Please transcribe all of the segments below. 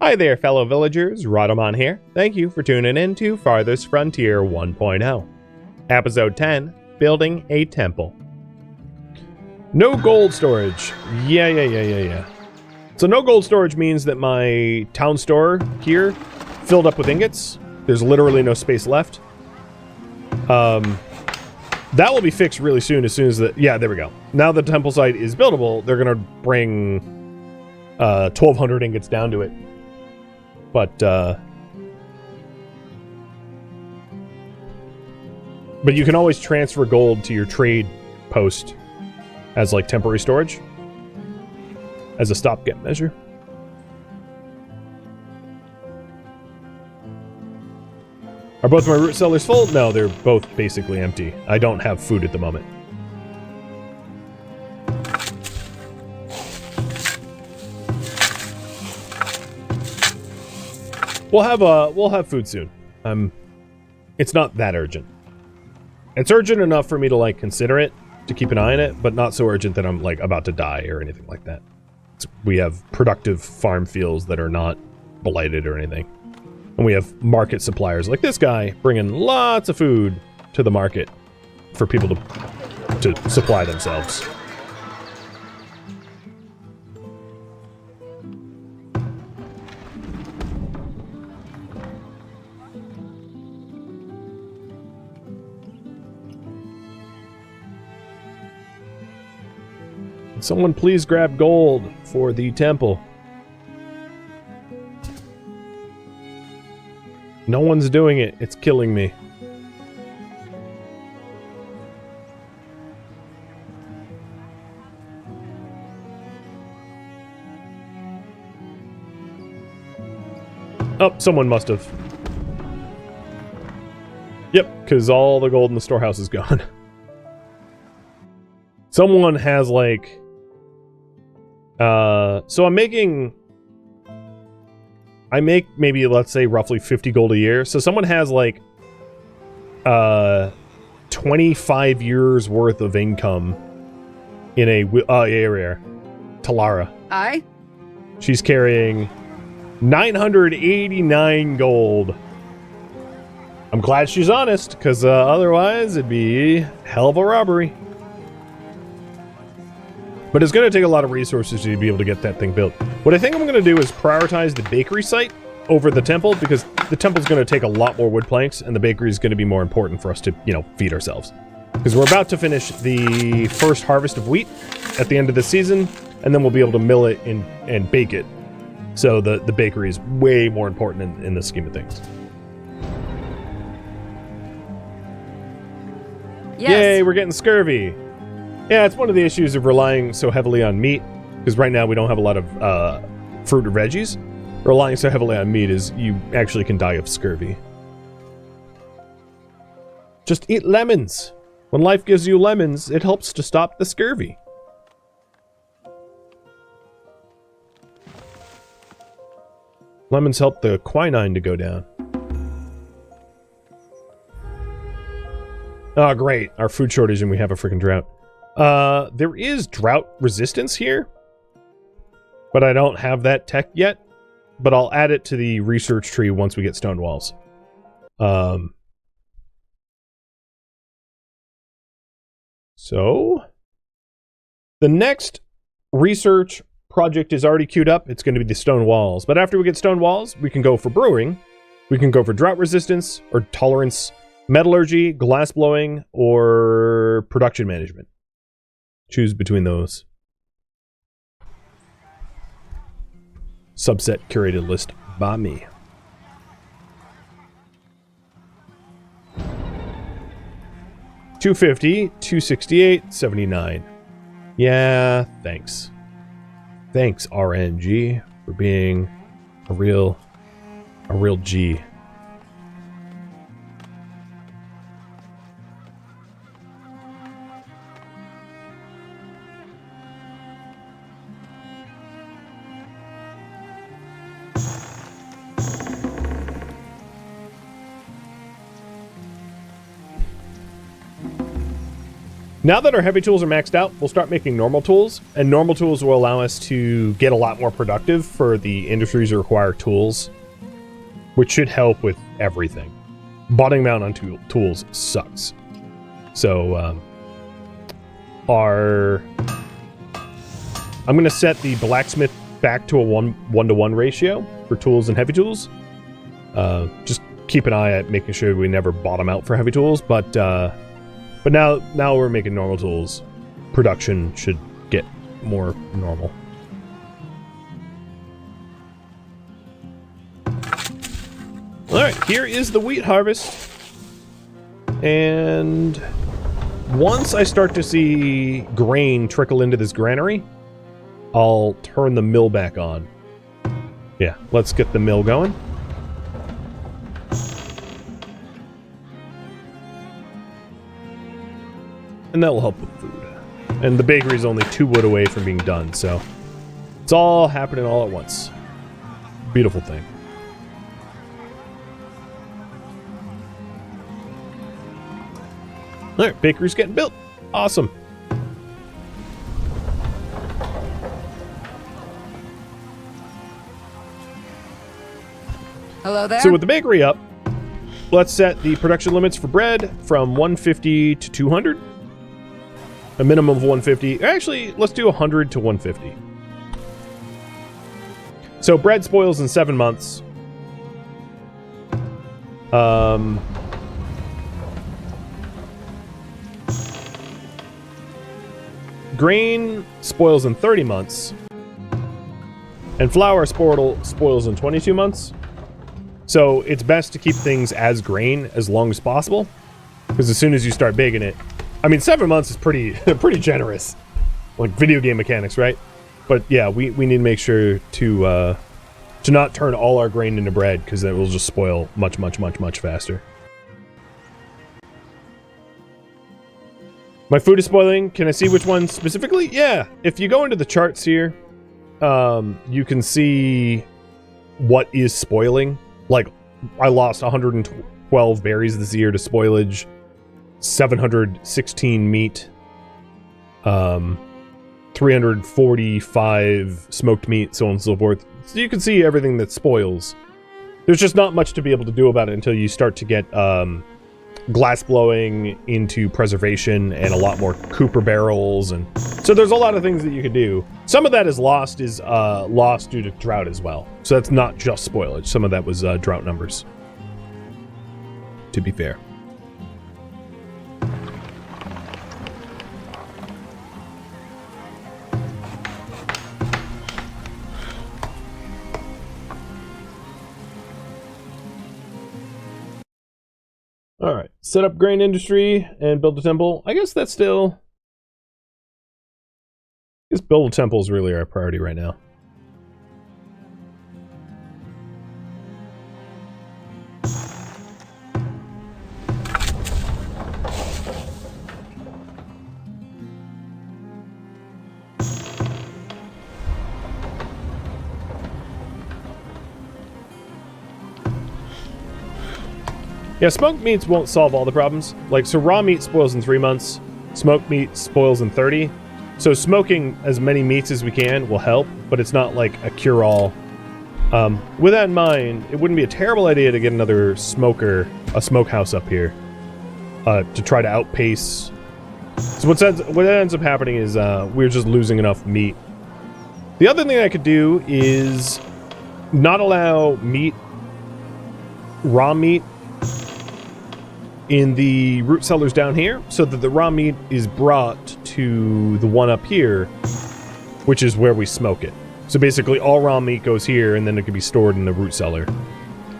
Hi there, fellow villagers. Rhadamant here. Thank you for tuning in to Farthest Frontier 1.0. Episode 10, Building a Temple. No gold storage. Yeah. So no gold storage means that my town store here filled up with ingots. There's literally no space left. That will be fixed really soon as the... Yeah, there we go. Now the temple site is buildable, they're going to bring 1,200 ingots down to it. But you can always transfer gold to your trade post as like temporary storage. As a stopgap measure. Are both my root cellars full? No, they're both basically empty. I don't have food at the moment. We'll have food soon. It's not that urgent. It's urgent enough for me to like consider it, to keep an eye on it, but not so urgent that I'm like about to die or anything like that. We have productive farm fields that are not blighted or anything. And we have market suppliers like this guy bringing lots of food to the market for people to supply themselves. Someone please grab gold for the temple. No one's doing it. It's killing me. Oh, someone must have. Yep, because all the gold in the storehouse is gone. Someone has like... so I make maybe, let's say, roughly 50 gold a year. So someone has like 25 years worth of income in a area. Talara. Aye? She's carrying 989 gold. I'm glad she's honest, because otherwise it'd be hell of a robbery. But it's going to take a lot of resources to be able to get that thing built. What I think I'm going to do is prioritize the bakery site over the temple, because the temple's going to take a lot more wood planks, and the bakery is going to be more important for us to, you know, feed ourselves. Because we're about to finish the first harvest of wheat at the end of the season, and then we'll be able to mill it and bake it. So the bakery is way more important in the scheme of things. Yes. Yay, we're getting scurvy. Yeah, it's one of the issues of relying so heavily on meat, because right now we don't have a lot of fruit or veggies. Relying so heavily on meat is you actually can die of scurvy. Just eat lemons. When life gives you lemons, it helps to stop the scurvy. Lemons help the quinine to go down. Oh, great. Our food shortage and we have a freaking drought. There is drought resistance here, but I don't have that tech yet, but I'll add it to the research tree once we get stone walls. So the next research project is already queued up. It's going to be the stone walls, but after we get stone walls, we can go for brewing. We can go for drought resistance or tolerance, metallurgy, glass blowing, or production management. Choose between those. Subset curated list by me. $250, $268, $79. Yeah, thanks. Thanks, RNG, for being a real G. Now that our heavy tools are maxed out, we'll start making normal tools, and normal tools will allow us to get a lot more productive for the industries that require tools, which should help with everything. Bottoming out on tools sucks. So, I'm going to set the blacksmith back to a 1-to-1 ratio for tools and heavy tools. Just keep an eye at making sure we never bottom out for heavy tools, but now we're making normal tools. Production should get more normal. Alright, here is the wheat harvest. And once I start to see grain trickle into this granary, I'll turn the mill back on. Yeah, let's get the mill going. And that will help with food. And the bakery is only 2 wood away from being done, so it's all happening all at once. Beautiful thing. Alright, bakery's getting built. Awesome. Hello there. So with the bakery up, let's set the production limits for bread from 150 to 200. A minimum of 150. Actually, let's do 100 to 150. So bread spoils in 7 months. Grain spoils in 30 months. And flour spoils in 22 months. So it's best to keep things as grain as long as possible. Because as soon as you start baking it, I mean, 7 months is pretty generous. Like video game mechanics, right? But yeah, we need to make sure to not turn all our grain into bread, because it will just spoil much faster. My food is spoiling. Can I see which one specifically? Yeah. If you go into the charts here, you can see what is spoiling. Like, I lost 112 berries this year to spoilage, 716 meat, 345 smoked meat, so on and so forth. So you can see everything that spoils. There's just not much to be able to do about it until you start to get glass blowing into preservation and a lot more cooper barrels, and so there's a lot of things that you can do. Some of that is lost due to drought as well. So that's not just spoilage. Some of that was drought numbers, to be fair. Alright, set up grain industry and build a temple. I guess that's still... I guess build a temple is really our priority right now. Yeah, smoked meats won't solve all the problems. Like, so raw meat spoils in 3 months, smoked meat spoils in 30. So smoking as many meats as we can will help, but it's not like a cure-all. With that in mind, it wouldn't be a terrible idea to get another smokehouse up here, to try to outpace. So what ends up happening is we're just losing enough meat. The other thing I could do is not allow raw meat, in the root cellars down here, so that the raw meat is brought to the one up here, which is where we smoke it. So basically all raw meat goes here, and then it can be stored in the root cellar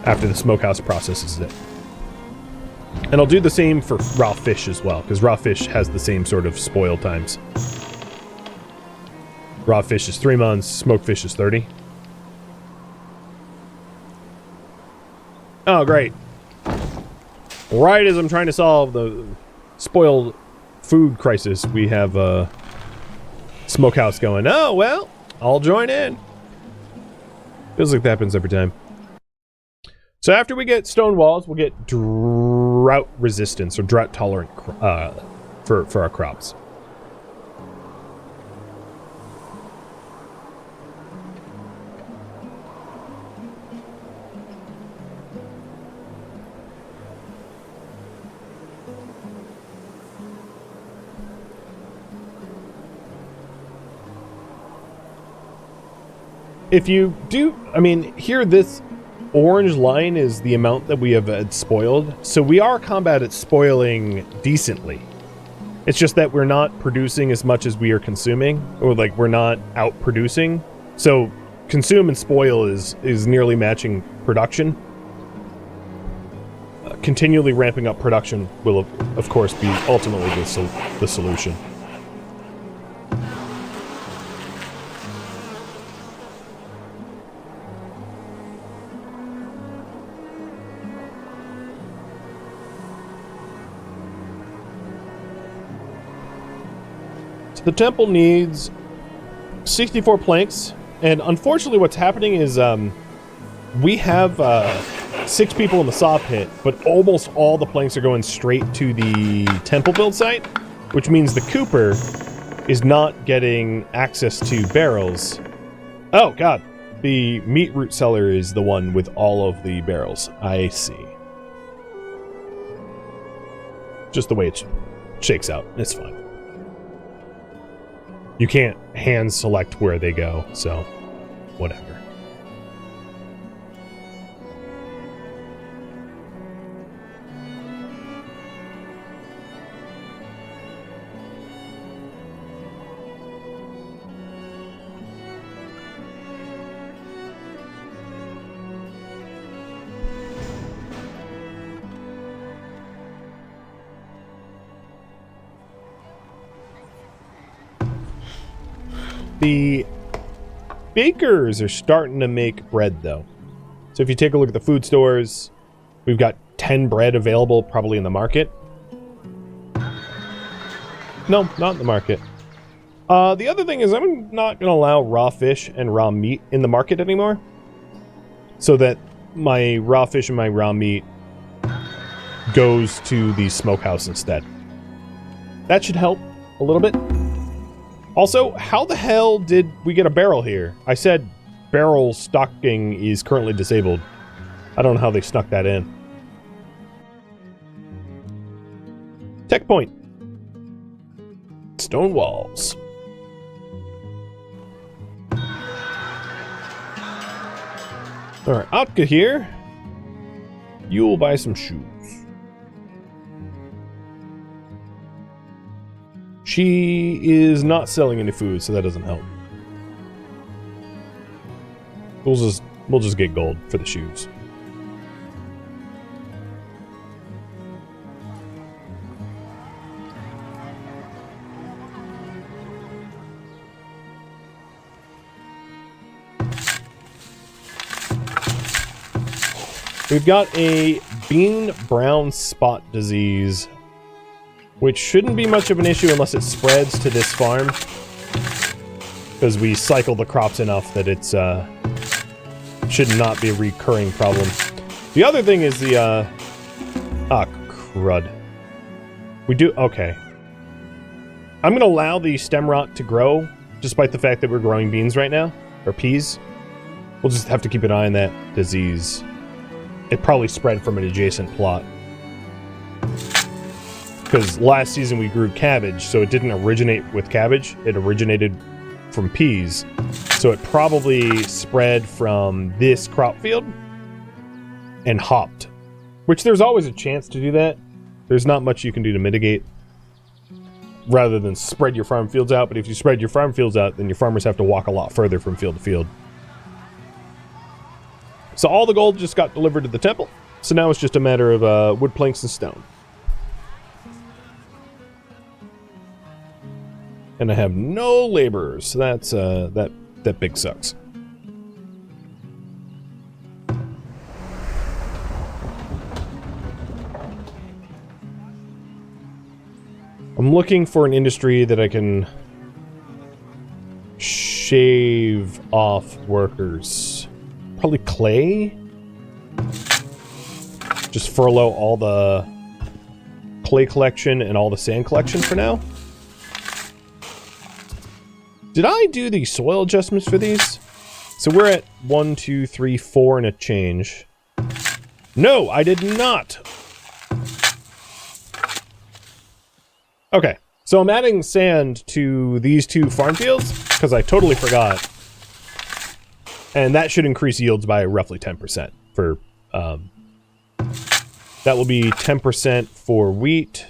after the smokehouse processes it. And I'll do the same for raw fish as well, because raw fish has the same sort of spoil times. Raw fish is 3 months, smoked fish is 30. Oh, great. Right as I'm trying to solve the spoiled food crisis, we have a smokehouse going. Oh, well, I'll join in. Feels like that happens every time. So after we get stone walls, we'll get drought resistance or drought tolerant for our crops. If you do, I mean, here this orange line is the amount that we have spoiled. So we are combat at spoiling decently. It's just that we're not producing as much as we are consuming, or like we're not out producing. So consume and spoil is nearly matching production. Continually ramping up production will of course be ultimately the solution. The temple needs 64 planks, and unfortunately what's happening is we have 6 people in the saw pit, but almost all the planks are going straight to the temple build site, which means the Cooper is not getting access to barrels. Oh god, the meat root cellar is the one with all of the barrels. I see. Just the way it shakes out, it's fine. You can't hand select where they go, so whatever. The bakers are starting to make bread, though. So if you take a look at the food stores, we've got 10 bread available probably in the market. No, not in the market. The other thing is I'm not going to allow raw fish and raw meat in the market anymore. So that my raw fish and my raw meat goes to the smokehouse instead. That should help a little bit. Also, how the hell did we get a barrel here? I said barrel stocking is currently disabled. I don't know how they snuck that in. Tech point. Stone walls. Alright, Atka here. You'll buy some shoes. She is not selling any food, so that doesn't help. We'll just get gold for the shoes. We've got a bean brown spot disease, which shouldn't be much of an issue unless it spreads to this farm, because we cycle the crops enough that it's should not be a recurring problem. The other thing is the crud. We do okay. I'm gonna allow the stem rot to grow, despite the fact that we're growing beans right now, or peas. We'll just have to keep an eye on that disease. It probably spread from an adjacent plot. Because last season we grew cabbage, so it didn't originate with cabbage. It originated from peas. So it probably spread from this crop field and hopped. Which there's always a chance to do that. There's not much you can do to mitigate. Rather than spread your farm fields out. But if you spread your farm fields out, then your farmers have to walk a lot further from field to field. So all the gold just got delivered to the temple. So now it's just a matter of wood planks and stone. And I have no laborers, so that's that big sucks. I'm looking for an industry that I can shave off workers. Probably clay. Just furlough all the clay collection and all the sand collection for now. Did I do the soil adjustments for these? So we're at 1, 2, 3, 4 and a change. No, I did not. Okay, so I'm adding sand to these 2 farm fields because I totally forgot. And that should increase yields by roughly 10% for, that will be 10% for wheat,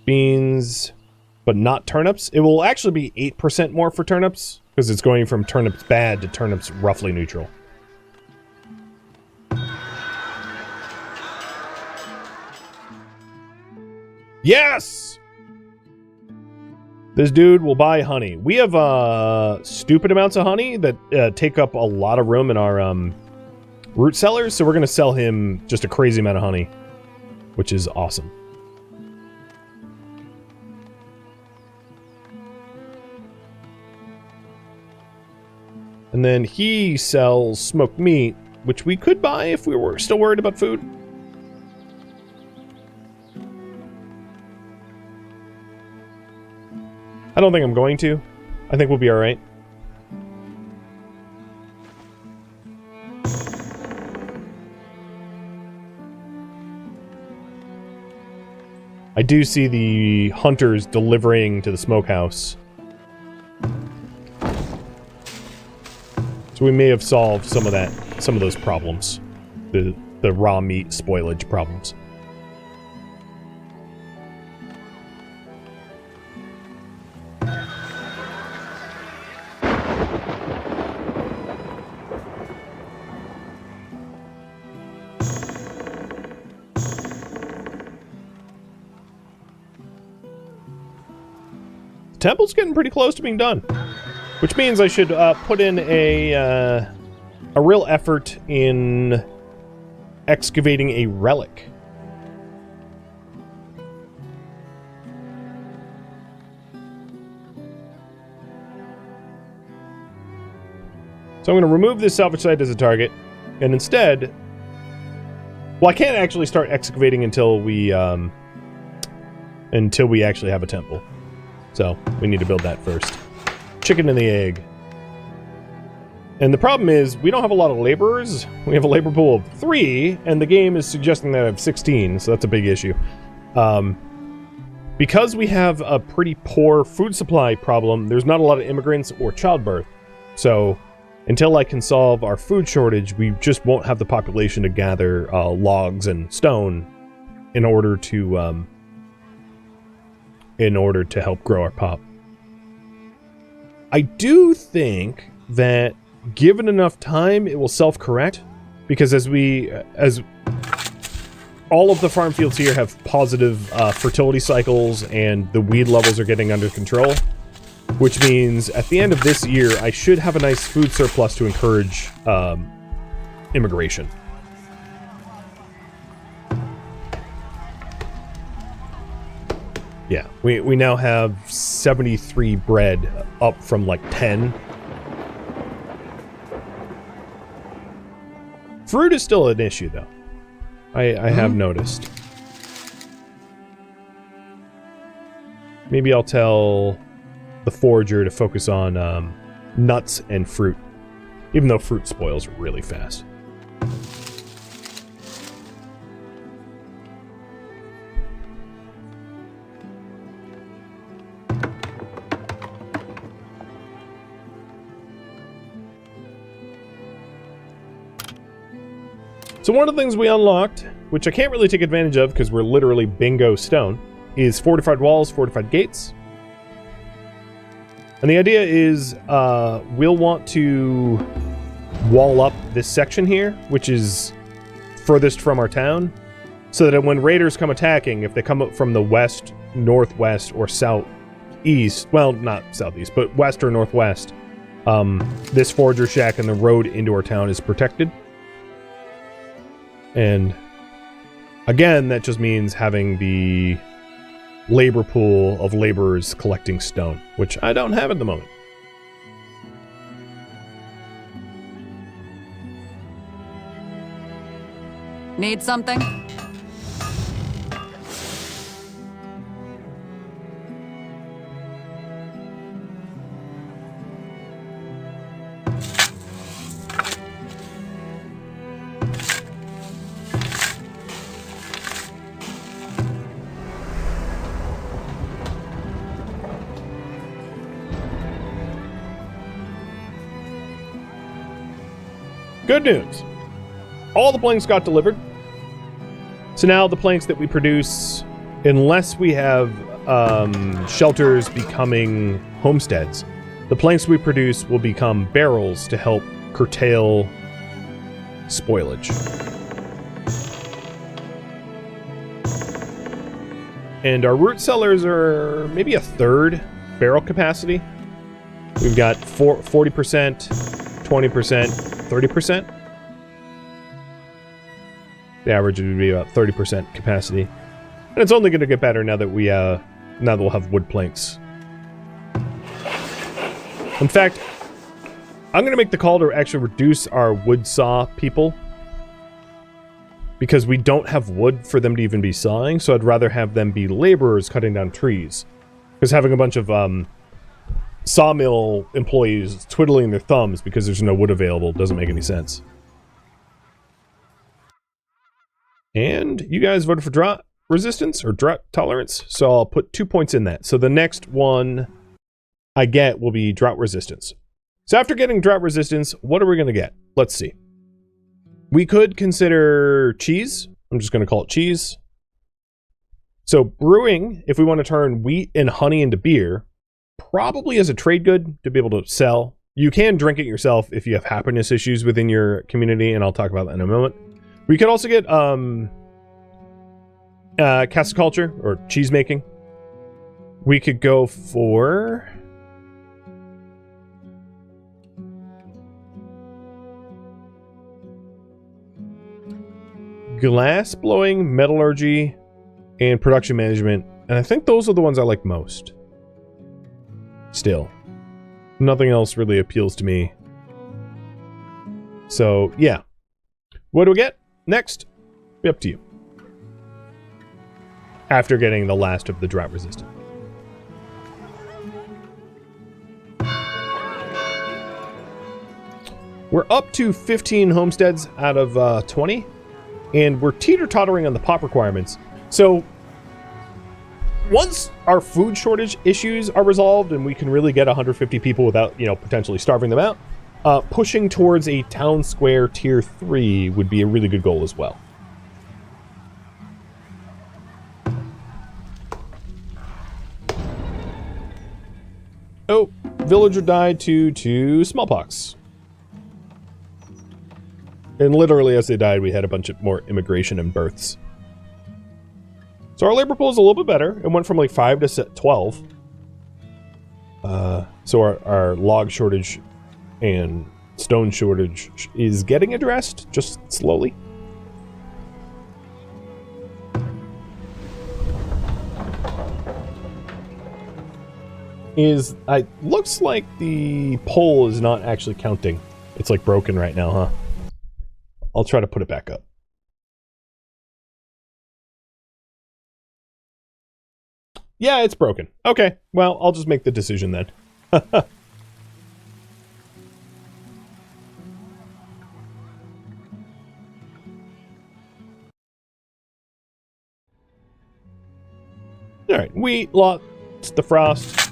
beans, but not turnips. It will actually be 8% more for turnips because it's going from turnips bad to turnips roughly neutral. Yes! This dude will buy honey. We have stupid amounts of honey that take up a lot of room in our root cellars, so we're going to sell him just a crazy amount of honey, which is awesome. And then he sells smoked meat, which we could buy if we were still worried about food. I don't think I'm going to. I think we'll be alright. I do see the hunters delivering to the smokehouse. So we may have solved some of those problems. The raw meat spoilage problems. The temple's getting pretty close to being done. Which means I should put in a real effort in excavating a relic. So I'm going to remove this salvage site as a target, and instead, well, I can't actually start excavating until we actually have a temple. So we need to build that first. Chicken and the egg. And the problem is, we don't have a lot of laborers. We have a labor pool of 3, and the game is suggesting that I have 16, so that's a big issue. Because we have a pretty poor food supply problem, there's not a lot of immigrants or childbirth. So, until I can solve our food shortage, we just won't have the population to gather logs and stone in order to help grow our pop. I do think that given enough time, it will self-correct, because as all of the farm fields here have positive fertility cycles and the weed levels are getting under control, which means at the end of this year, I should have a nice food surplus to encourage immigration. Yeah, we now have 73 bread, up from like 10. Fruit is still an issue, though. I have noticed. Maybe I'll tell the forager to focus on nuts and fruit, even though fruit spoils really fast. So one of the things we unlocked, which I can't really take advantage of because we're literally bingo stone, is fortified walls, fortified gates. And the idea is we'll want to wall up this section here, which is furthest from our town, so that when raiders come attacking, if they come up from the west, northwest, or southeast, well, not southeast, but west or northwest, this forager shack and the road into our town is protected. And again, that just means having the labor pool of laborers collecting stone, which I don't have at the moment. Need something? Good news. All the planks got delivered. So now the planks that we produce, unless we have shelters becoming homesteads, the planks we produce will become barrels to help curtail spoilage. And our root cellars are maybe a third barrel capacity. We've got 40%, 20%, 30%. The average would be about 30% capacity. And it's only going to get better now that now that we'll have wood planks. In fact, I'm going to make the call to actually reduce our wood saw people, because we don't have wood for them to even be sawing, so I'd rather have them be laborers cutting down trees. Because having a bunch of sawmill employees twiddling their thumbs because there's no wood available doesn't make any sense. And you guys voted for drought resistance or drought tolerance, so I'll put 2 points in that. So the next one I get will be drought resistance. So after getting drought resistance, what are we going to get? Let's see. We could consider cheese. I'm just going to call it cheese. So brewing, if we want to turn wheat and honey into beer, probably as a trade good to be able to sell. You can drink it yourself if you have happiness issues within your community, and I'll talk about that in a moment. We could also get casticulture or cheese making. We could go for glass blowing, metallurgy, and production management. And I think those are the ones I like most. Still. Nothing else really appeals to me. So, yeah. What do we get? Next, be up to you. After getting the last of the drought resistant. We're up to 15 homesteads out of 20. And we're teeter-tottering on the pop requirements. So, once our food shortage issues are resolved and we can really get 150 people without, potentially starving them out, pushing towards a town square tier 3 would be a really good goal as well. Oh, villager died to smallpox. And literally as they died, we had a bunch of more immigration and births. So our labor pool is a little bit better. It went from like 5 to 12. So our log shortage and stone shortage is getting addressed, just slowly. Looks like the poll is not actually counting. It's like broken right now, huh? I'll try to put it back up. Yeah, it's broken. Okay, well, I'll just make the decision then. Alright, wheat, lots the frost.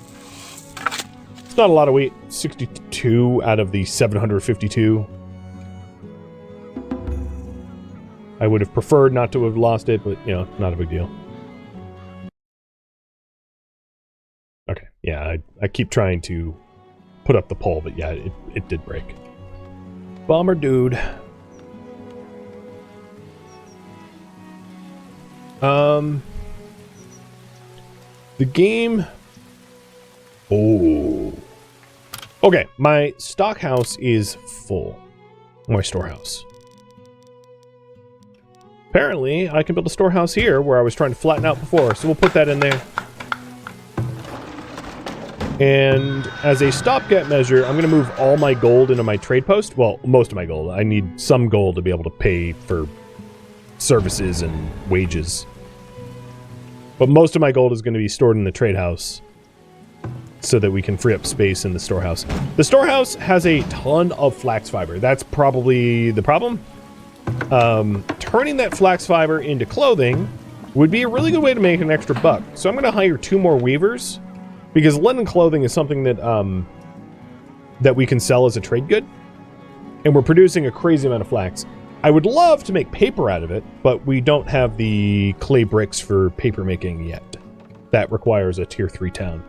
It's not a lot of wheat. 62 out of the 752. I would have preferred not to have lost it, but, not a big deal. Okay, yeah, I keep trying to put up the poll, but yeah, it did break. Bomber dude. The game... Oh. Okay, my stock house is full. My storehouse. Apparently, I can build a storehouse here where I was trying to flatten out before, so we'll put that in there. And as a stopgap measure, I'm going to move all my gold into my trade post. Well, most of my gold. I need some gold to be able to pay for services and wages. But most of my gold is going to be stored in the trade house so that we can free up space in the storehouse. The storehouse has a ton of flax fiber. That's probably the problem. Turning that flax fiber into clothing would be a really good way to make an extra buck. So I'm going to hire 2 more weavers, because linen clothing is something that that we can sell as a trade good. And we're producing a crazy amount of flax. I would love to make paper out of it, but we don't have the clay bricks for paper making yet. That requires a tier 3 town.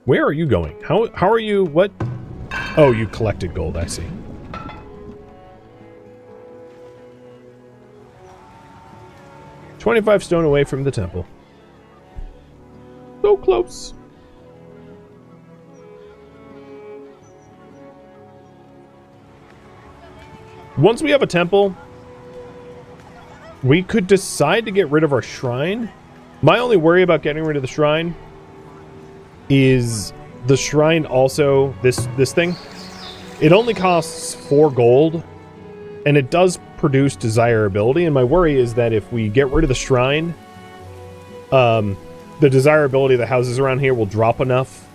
Where are you going? How are you? What? Oh, you collected gold, I see. "25 stone away from the temple." So close. Once we have a temple, we could decide to get rid of our shrine. My only worry about getting rid of the shrine is the shrine also, this thing, it only costs 4 gold, and it does produce desirability, and my worry is that if we get rid of the shrine, the desirability of the houses around here will drop enough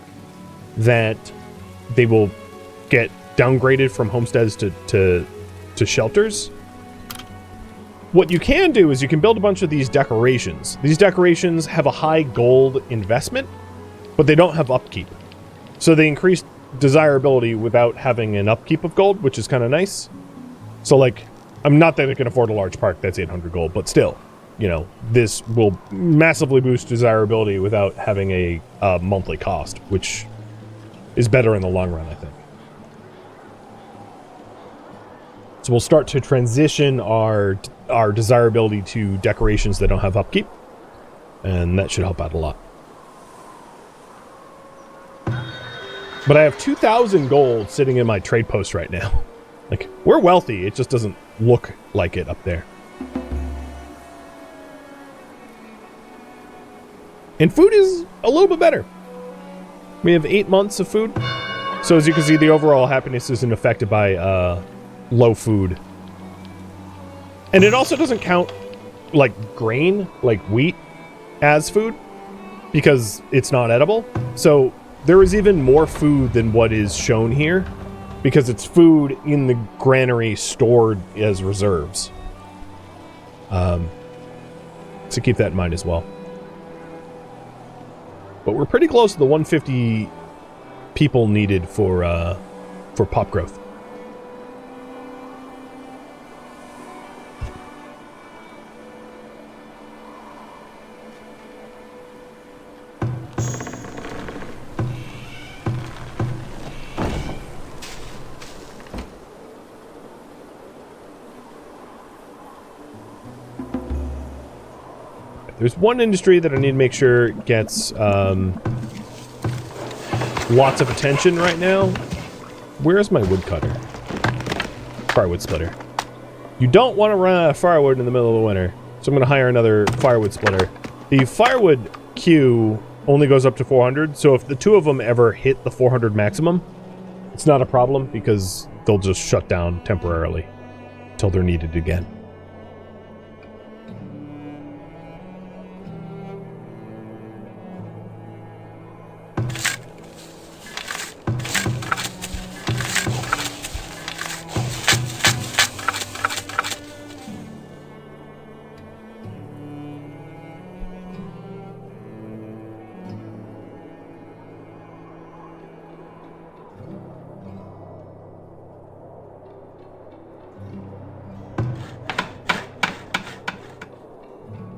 that they will get downgraded from homesteads to shelters. What you can do is you can build a bunch of these decorations. These decorations have a high gold investment, but they don't have upkeep. So they increase desirability without having an upkeep of gold, which is kind of nice. So, like, I'm not that I can afford a large park, that's 800 gold, but still, you know, this will massively boost desirability without having a monthly cost, which is better in the long run, I think. So we'll start to transition our desirability to decorations that don't have upkeep, and that should help out a lot. But I have 2,000 gold sitting in my trade post right now. Like, we're wealthy, it just doesn't look like it up there. And food is a little bit better. We have 8 months of food. So as you can see, the overall happiness isn't affected by low food. And it also doesn't count, like, grain, like wheat, as food, because it's not edible. So there is even more food than what is shown here, because it's food in the granary stored as reserves. So keep that in mind as well. But we're pretty close to the 150 people needed for pop growth. There's one industry that I need to make sure gets lots of attention right now. Where's my woodcutter? Firewood splitter. You don't want to run out of firewood in the middle of the winter, so I'm going to hire another firewood splitter. The firewood queue only goes up to 400, so if the two of them ever hit the 400 maximum, it's not a problem because they'll just shut down temporarily until they're needed again.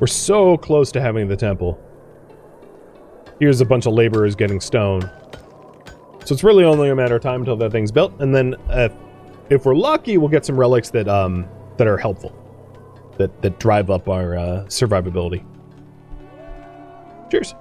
We're so close to having the temple. Here's a bunch of laborers getting stone. So it's really only a matter of time until that thing's built, and then if we're lucky, we'll get some relics that that are helpful, that drive up our survivability. Cheers.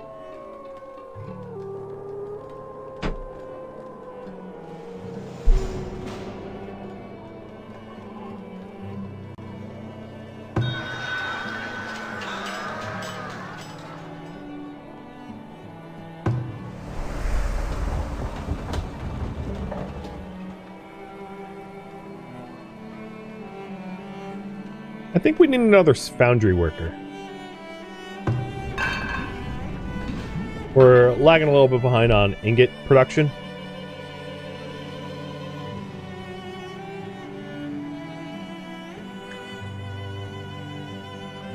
I think we need another foundry worker. We're lagging a little bit behind on ingot production.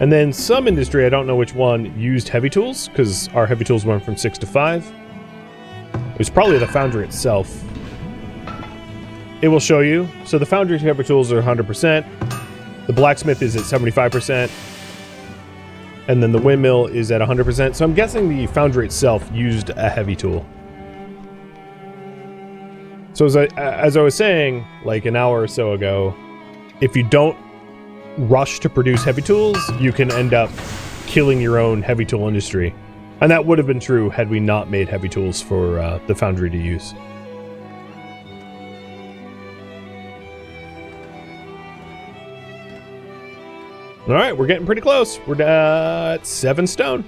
And then some industry, I don't know which one, used heavy tools, because our heavy tools went from 6 to 5. It's probably the foundry itself. It will show you. So the foundry heavy tools are 100%. The blacksmith is at 75%. And then the windmill is at 100%. So I'm guessing the foundry itself used a heavy tool. So as I was saying, like an hour or so ago, if you don't rush to produce heavy tools, you can end up killing your own heavy tool industry. And that would have been true had we not made heavy tools for the foundry to use. All right, we're getting pretty close. We're at 7 stone.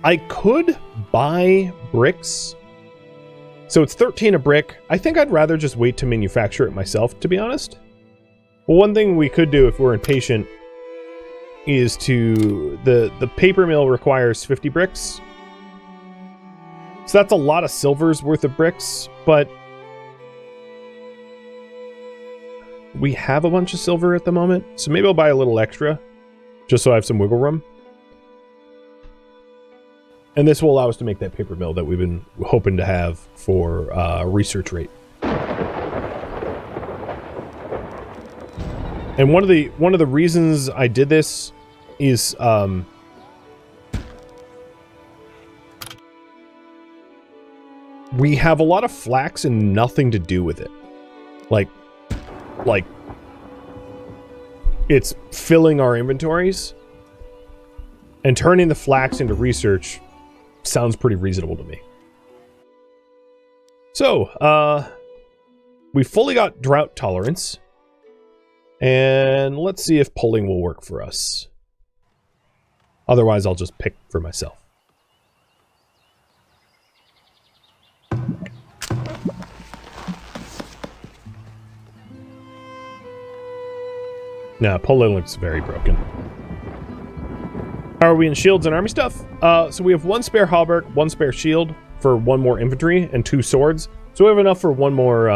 I could buy bricks. So it's 13 a brick. I think I'd rather just wait to manufacture it myself, to be honest. Well, one thing we could do if we're impatient is to... The paper mill requires 50 bricks. So that's a lot of silver's worth of bricks, but we have a bunch of silver at the moment, so maybe I'll buy a little extra, just so I have some wiggle room. And this will allow us to make that paper mill that we've been hoping to have for research rate. And one of the reasons I did this is we have a lot of flax and nothing to do with it. Like it's filling our inventories, and turning the flax into research sounds pretty reasonable to me. So, we fully got drought tolerance. And let's see if pulling will work for us. Otherwise, I'll just pick for myself. Nah, pulling looks very broken. How are we in shields and army stuff? So we have 1 spare halberd, 1 spare shield for 1 more infantry, and 2 swords. So we have enough for 1 more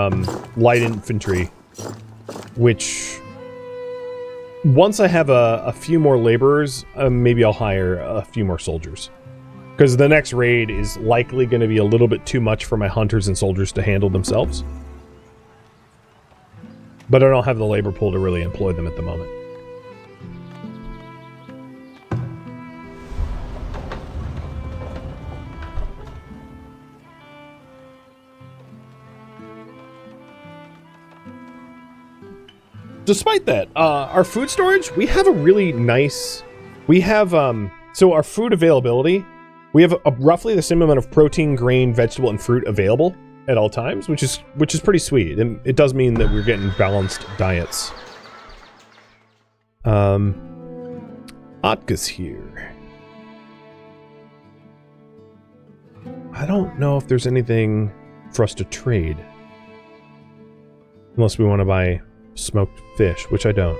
light infantry, which... Once I have a few more laborers, maybe I'll hire a few more soldiers. Because the next raid is likely going to be a little bit too much for my hunters and soldiers to handle themselves. But I don't have the labor pool to really employ them at the moment. Despite that, our food storage, we have a really nice... We have, so our food availability, we have roughly the same amount of protein, grain, vegetable, and fruit available at all times, which is pretty sweet. And it does mean that we're getting balanced diets. Atka's here. I don't know if there's anything for us to trade. Unless we want to buy... smoked fish, which I don't.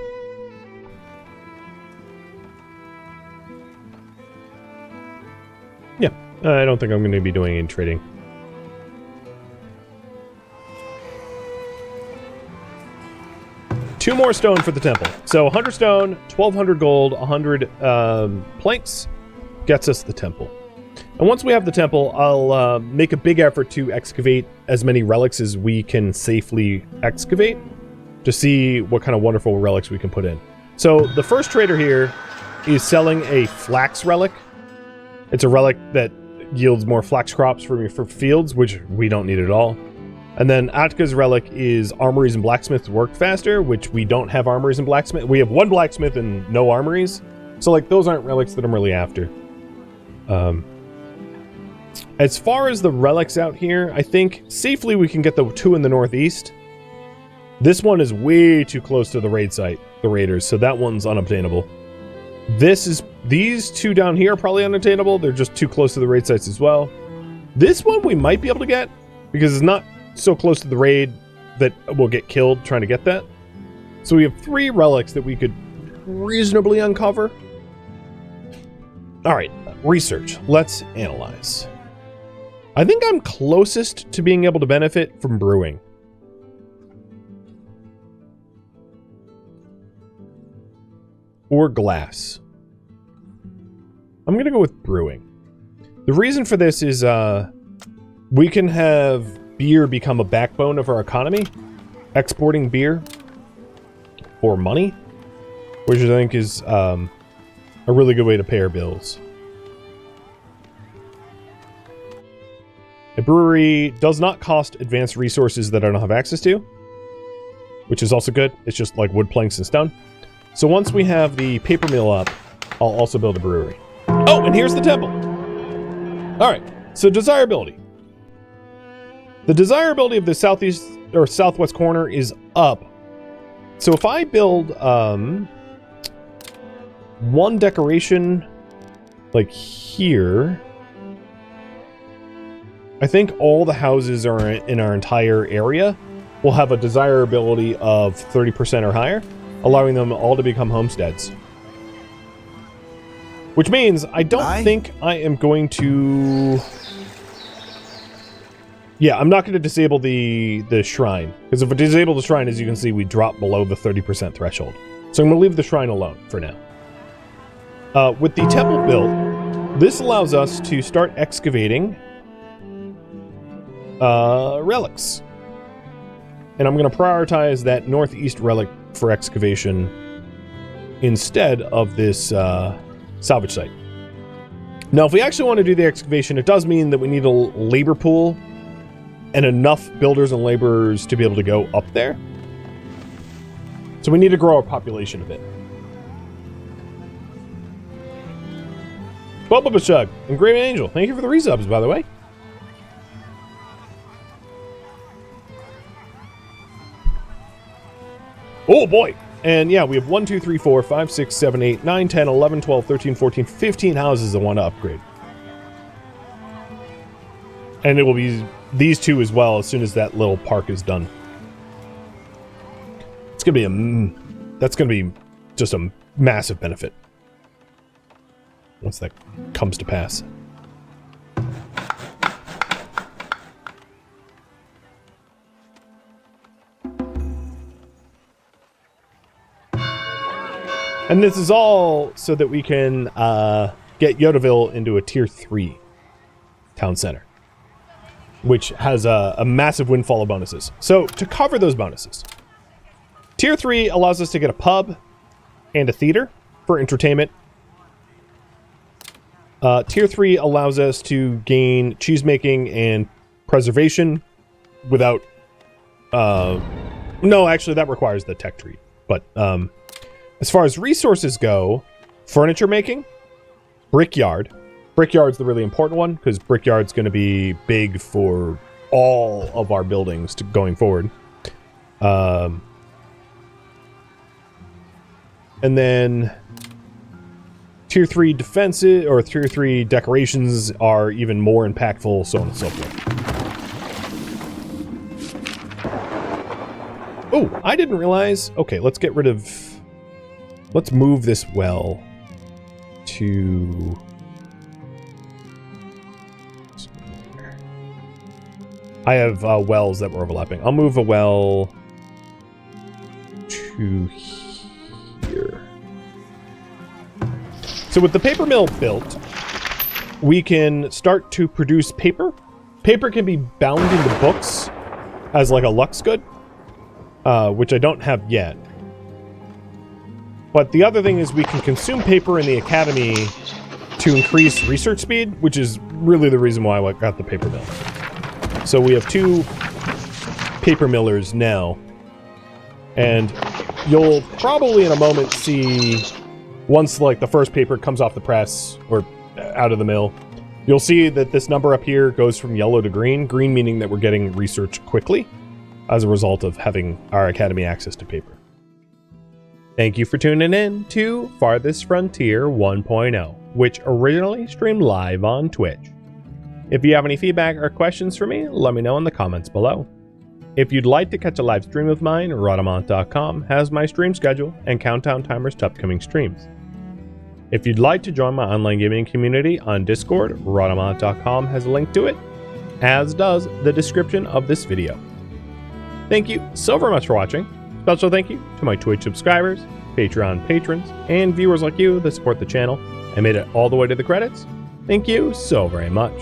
Yeah, I don't think I'm going to be doing any trading. Two more stone for the temple. So 100 stone, 1,200 gold, 100 planks gets us the temple. And once we have the temple, I'll make a big effort to excavate as many relics as we can safely excavate, to see what kind of wonderful relics we can put in. So the first trader here is selling a flax relic. It's a relic that yields more flax crops for fields, which we don't need at all. And then Atka's relic is armories and blacksmiths work faster, which we don't have armories and blacksmith. We have 1 blacksmith and no armories. So like those aren't relics that I'm really after. As far as the relics out here, I think safely we can get the 2 in the northeast. This one is way too close to the raid site, the raiders, so that one's unobtainable. These 2 down here are probably unattainable. They're just too close to the raid sites as well. This one we might be able to get, because it's not so close to the raid that we'll get killed trying to get that. So we have 3 relics that we could reasonably uncover. Alright, research. Let's analyze. I think I'm closest to being able to benefit from brewing. Or glass. I'm going to go with brewing. The reason for this is we can have beer become a backbone of our economy. Exporting beer for money, which I think is a really good way to pay our bills. A brewery does not cost advanced resources that I don't have access to, which is also good. It's just like wood, planks, and stone. So once we have the paper mill up, I'll also build a brewery. Oh, and here's the temple. All right, so desirability. The desirability of the southeast or southwest corner is up. So if I build one decoration like here, I think all the houses are in our entire area will have a desirability of 30% or higher, allowing them all to become homesteads. Which means I don't think I am going to... Yeah, I'm not going to disable the shrine. Because if I disable the shrine, as you can see, we drop below the 30% threshold. So I'm going to leave the shrine alone for now. With the temple built, this allows us to start excavating relics. And I'm going to prioritize that northeast relic for excavation instead of this salvage site. Now, if we actually want to do the excavation, it does mean that we need a labor pool and enough builders and laborers to be able to go up there. So we need to grow our population a bit. Bubba Chug and Grave Angel, thank you for the resubs, by the way. Oh boy! And yeah, we have 1, 2, 3, 4, 5, 6, 7, 8, 9, 10, 11, 12, 13, 14, 15 houses that want to upgrade. And it will be these two as well as soon as that little park is done. It's going to be that's going to be just a massive benefit once that comes to pass. And this is all so that we can get Yodaville into a tier 3 town center, which has a massive windfall of bonuses. So to cover those bonuses, tier 3 allows us to get a pub and a theater for entertainment. Tier 3 allows us to gain cheesemaking and preservation without... no, actually that requires the tech tree. But as far as resources go, furniture making, brickyard. Brickyard's the really important one because brickyard's going to be big for all of our buildings going forward. And then tier 3 defenses or tier 3 decorations are even more impactful, so on and so forth. Oh, I didn't realize. Okay, let's get rid of... Let's move this well to... I have wells that were overlapping. I'll move a well to here. So with the paper mill built, we can start to produce paper. Paper can be bound into books as like a Lux good, which I don't have yet. But the other thing is we can consume paper in the academy to increase research speed, which is really the reason why I got the paper mill. So we have 2 paper millers now. And you'll probably in a moment see, once like the first paper comes off the press or out of the mill, you'll see that this number up here goes from yellow to green. Green meaning that we're getting research quickly as a result of having our academy access to paper. Thank you for tuning in to Farthest Frontier 1.0, which originally streamed live on Twitch. If you have any feedback or questions for me, let me know in the comments below. If you'd like to catch a live stream of mine, Rhadamant.com has my stream schedule and countdown timers to upcoming streams. If you'd like to join my online gaming community on Discord, Rhadamant.com has a link to it. as does the description of this video. Thank you so very much for watching. Special thank you to my Twitch subscribers, Patreon patrons, and viewers like you that support the channel and made it all the way to the credits. Thank you so very much.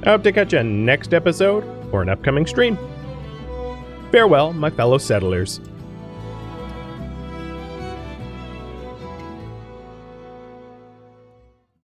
I hope to catch you next episode or an upcoming stream. Farewell, my fellow settlers.